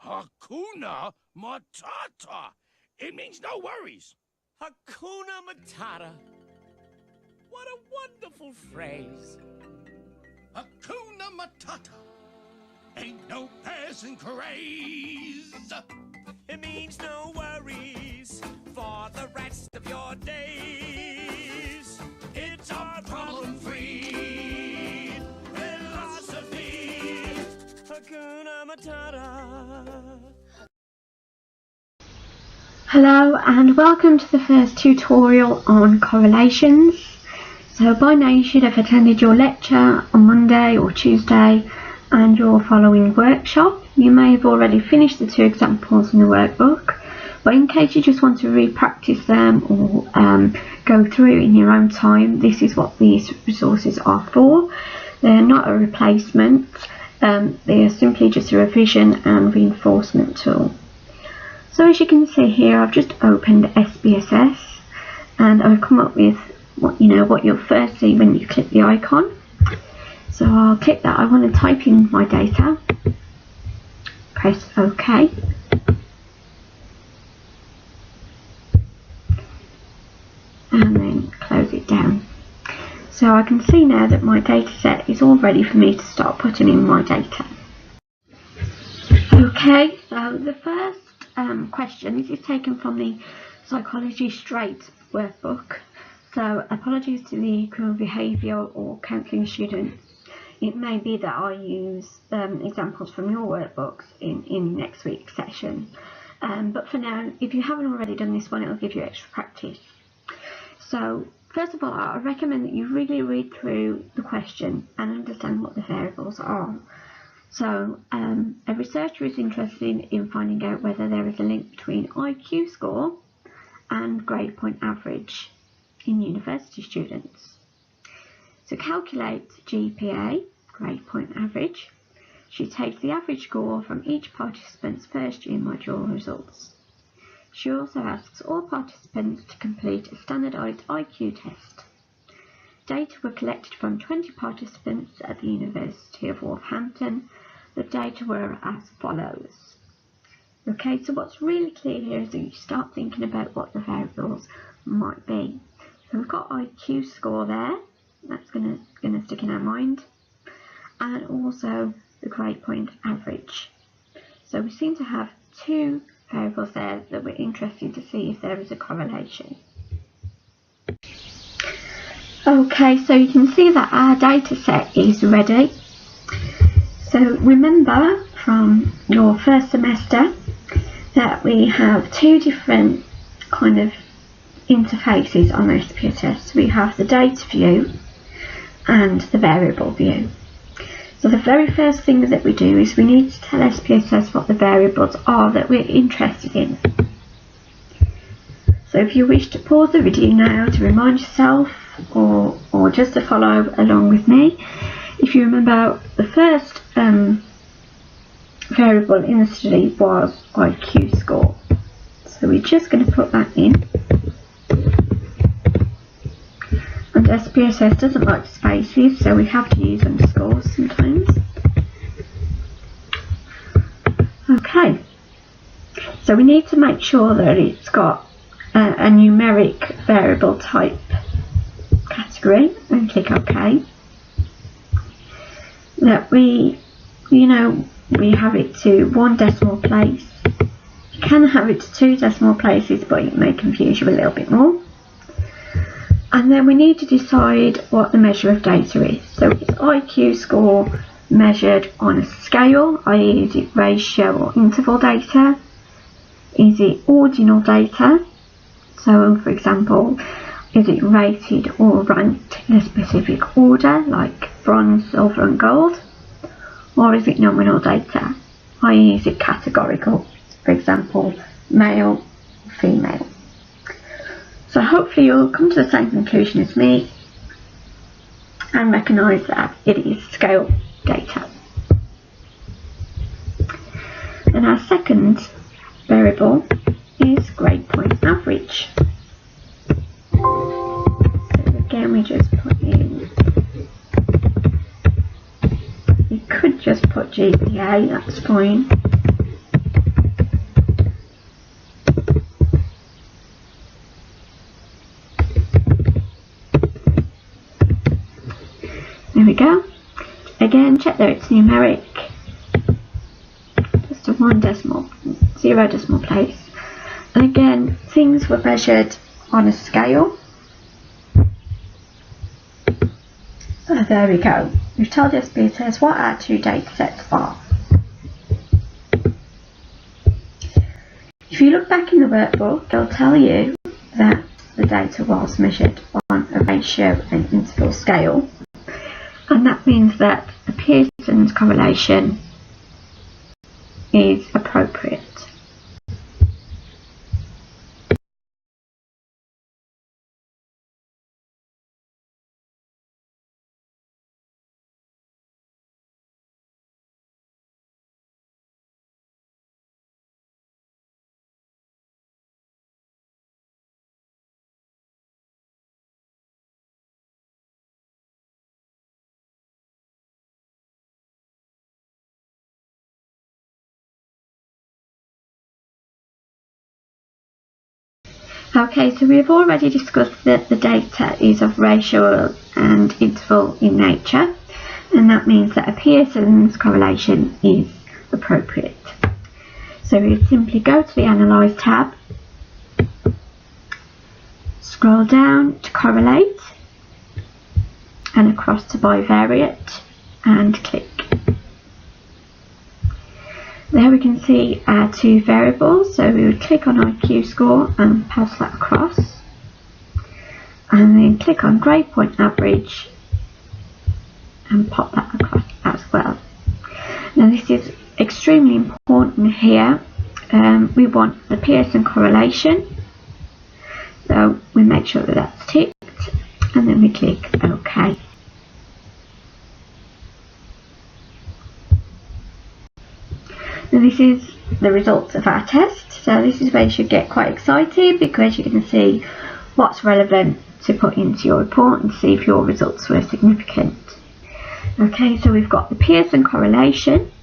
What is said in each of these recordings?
Hakuna Matata. It means no worries. Hakuna Matata. What a wonderful phrase. Hakuna Matata. Ain't no passing craze. It means no worries for the rest of your days. It's a problem-free philosophy. Hakuna Matata. Hello and welcome to the first tutorial on correlations. So by now you should have attended your lecture on Monday or Tuesday and your following workshop. You may have already finished the two examples in the workbook, but in case you just want to re-practice them or go through in your own time, this is what these resources are for. They're not a replacement, they are simply just a revision and reinforcement tool. So as you can see here, I've just opened SPSS and I've come up with what you'll first see when you click the icon. So I'll click that. I want to type in my data, press OK, and then close it down. So I can see now that my data set is all ready for me to start putting in my data. Okay, so the first question, this is taken from the Psychology Straight workbook. So apologies to the criminal behaviour or counselling students. It may be that I use examples from your workbooks in next week's session. But for now, if you haven't already done this one, it'll give you extra practice. So first of all, I recommend that you really read through the question and understand what the variables are. So a researcher is interested in finding out whether there is a link between IQ score and grade point average in university students. To calculate GPA, grade point average, she takes the average score from each participant's first year module results. She also asks all participants to complete a standardised IQ test. Data were collected from 20 participants at the University of Wolverhampton. The data were as follows. Okay, so what's really clear here is that you start thinking about what the variables might be. So we've got IQ score there, that's going to stick in our mind, and also the grade point average. So we seem to have two variables there that we're interested to see if there is a correlation. Okay, so you can see that our data set is ready. So remember from your first semester that we have two different kind of interfaces on SPSS. We have the data view and the variable view. So the very first thing that we do is we need to tell SPSS what the variables are that we're interested in. So if you wish to pause the video now to remind yourself or just to follow along with me, if you remember the first variable in the study was IQ score. So we're just going to put that in. And SPSS doesn't like spaces, so we have to use underscores sometimes. Okay, so we need to make sure that it's got a numeric variable type category and click OK. That we have it to 1 decimal place. You can have it to 2 decimal places, but it may confuse you a little bit more. And then we need to decide what the measure of data is. So is IQ score measured on a scale, i.e. is it ratio or interval data? Is it ordinal data? So for example, is it rated or ranked in a specific order, like bronze, silver and gold? Or is it nominal data, i.e. is it categorical, for example, male, female? So hopefully you'll come to the same conclusion as me and recognise that it is scale data. And our second variable is grade point average. So again we just put in, we could just put GPA, that's fine. Again, check that it's numeric, just a 1 decimal, 0 decimal place. And again, things were measured on a scale. So there we go. We've told SPSS what our two data sets are. If you look back in the workbook, it'll tell you that the data was measured on a ratio and interval scale, and that means that the Pearson's correlation is appropriate. Okay, so we've already discussed that the data is of ratio and interval in nature, and that means that a Pearson's correlation is appropriate. So we simply go to the Analyse tab, scroll down to Correlate, and across to Bivariate, and click. There we can see our two variables, so we would click on IQ score and pass that across, and then click on grade point average and pop that across as well. Now this is extremely important here. We want the Pearson correlation, so we make sure that that's ticked, and then we click OK. Now this is the results of our test, so this is where you should get quite excited, because you can see what's relevant to put into your report and see if your results were significant. Okay, so we've got the Pearson correlation,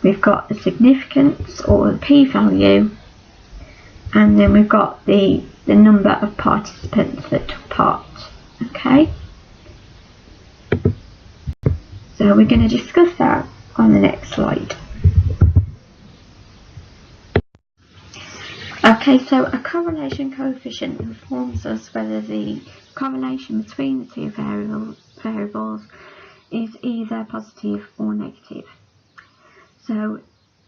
we've got the significance or the p-value, and then we've got the number of participants that took part. Okay, so we're going to discuss that on the next slide. Okay, so a correlation coefficient informs us whether the correlation between the two variables is either positive or negative. So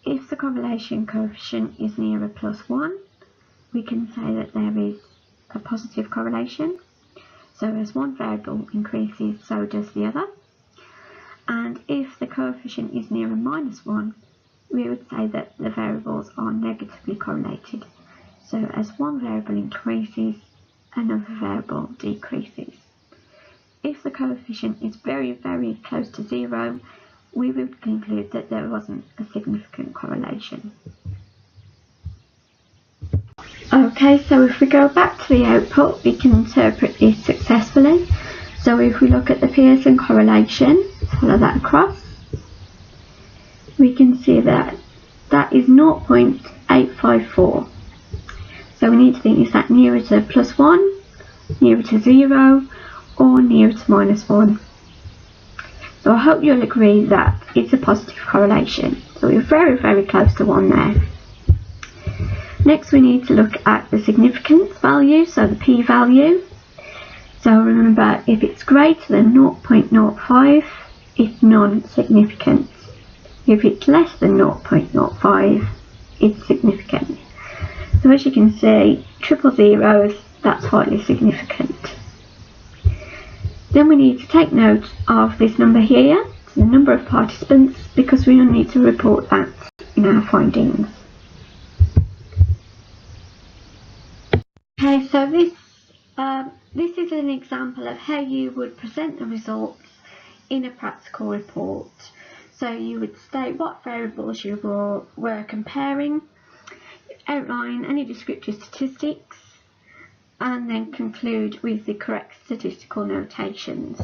if the correlation coefficient is nearer +1, we can say that there is a positive correlation. So as one variable increases, so does the other. And if the coefficient is nearer -1, we would say that the variables are negatively correlated. So as one variable increases, another variable decreases. If the coefficient is very, very close to 0, we would conclude that there wasn't a significant correlation. Okay, so if we go back to the output, we can interpret this successfully. So if we look at the Pearson correlation, follow that across, we can see that that is 0.854. So we need to think, is that nearer to +1, nearer to 0, or nearer to -1? So I hope you'll agree that it's a positive correlation. So we're very, very close to 1 there. Next we need to look at the significance value, so the p-value. So remember, if it's greater than 0.05, it's non-significant. If it's less than 0.05, it's significant. So as you can see, triple zeros, that's highly significant. Then we need to take note of this number here, the number of participants, because we will need to report that in our findings. Okay, so this is an example of how you would present the results in a practical report. So you would state what variables you were comparing, outline any descriptive statistics, and then conclude with the correct statistical notations.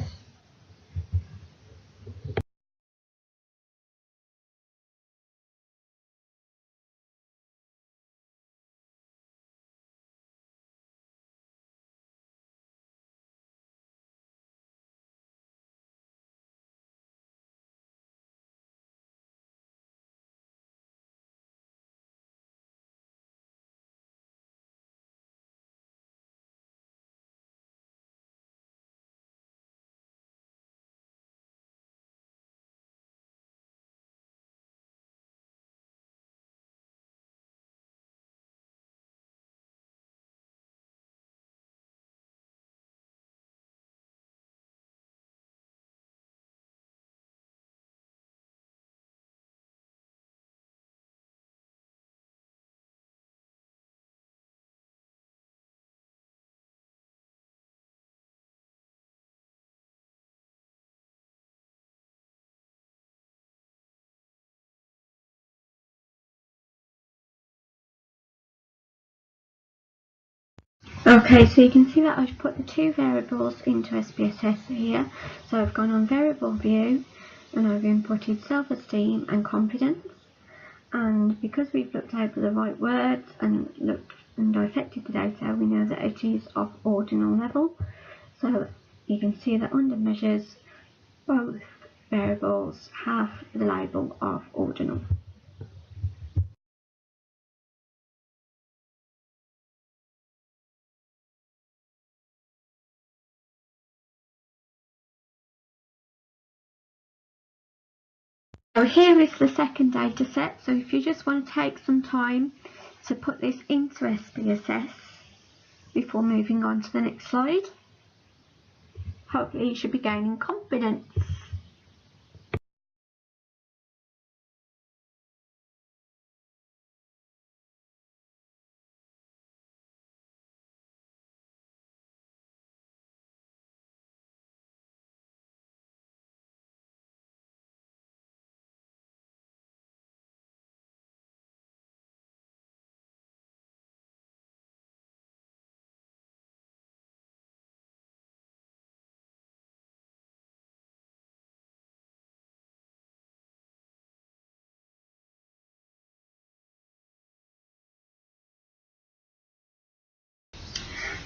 Okay, so you can see that I've put the two variables into SPSS here. So I've gone on variable view and I've inputted self-esteem and confidence. And because we've looked over the right words and looked and dissected the data, we know that it is of ordinal level. So you can see that under measures, both variables have the label of ordinal. So here is the second data set. So if you just want to take some time to put this into SPSS before moving on to the next slide, hopefully you should be gaining confidence.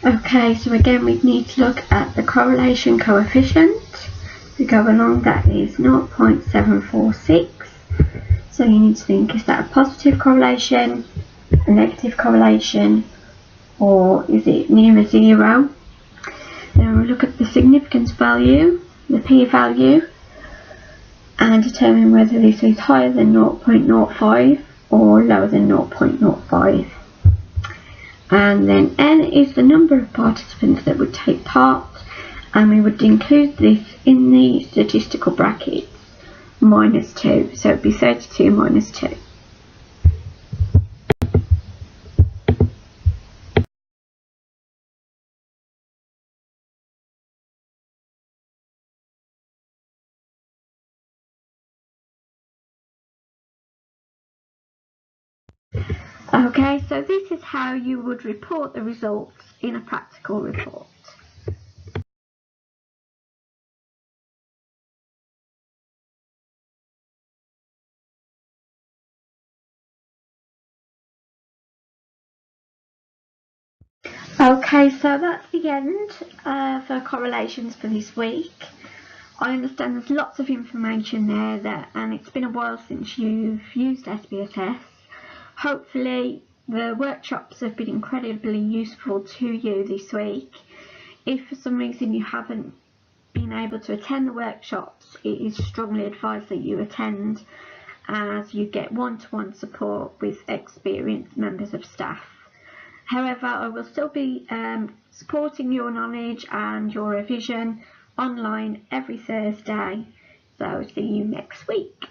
Okay, so again we need to look at the correlation coefficient. To go along, that is 0.746. So you need to think, is that a positive correlation, a negative correlation, or is it near a zero? Then we'll look at the significance value, the p-value, and determine whether this is higher than 0.05 or lower than 0.05. And then n is the number of participants that would take part, and we would include this in the statistical brackets -2, so it would be 32 minus 2. Okay, so this is how you would report the results in a practical report. Okay, so that's the end for correlations for this week. I understand there's lots of information there and it's been a while since you've used SPSS. Hopefully the workshops have been incredibly useful to you this week. If for some reason you haven't been able to attend the workshops, it is strongly advised that you attend, as you get one-to-one support with experienced members of staff. However, I will still be supporting your knowledge and your revision online every Thursday. So see you next week.